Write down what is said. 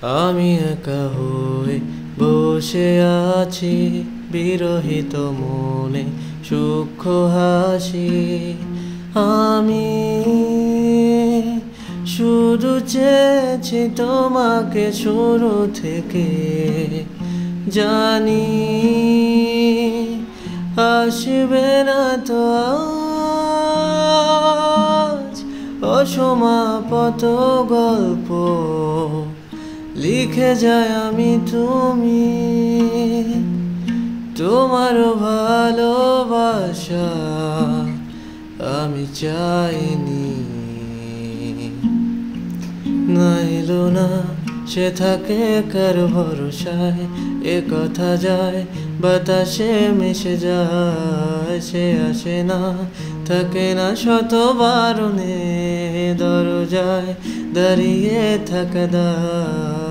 আমি একা হয়ে বসে আছি, বিরহিত মনে সূক্ষ্ম হাসি। আমি শুধু চেয়েছি তোমাকে শুরু থেকে, জানি আসবে না তো আজ অসমাপ্ত গল্প লিখে যায় আমি তুমি। তোমার ভালোবাসা আমি চাইনি, না এলো না সে থাকে কার ভরসায়, এ কথা যায় বাতাসে মিশে যায়। সে আসে না, থাকে না শত বারণে, দরজায় দাঁড়িয়ে থাকা দায়।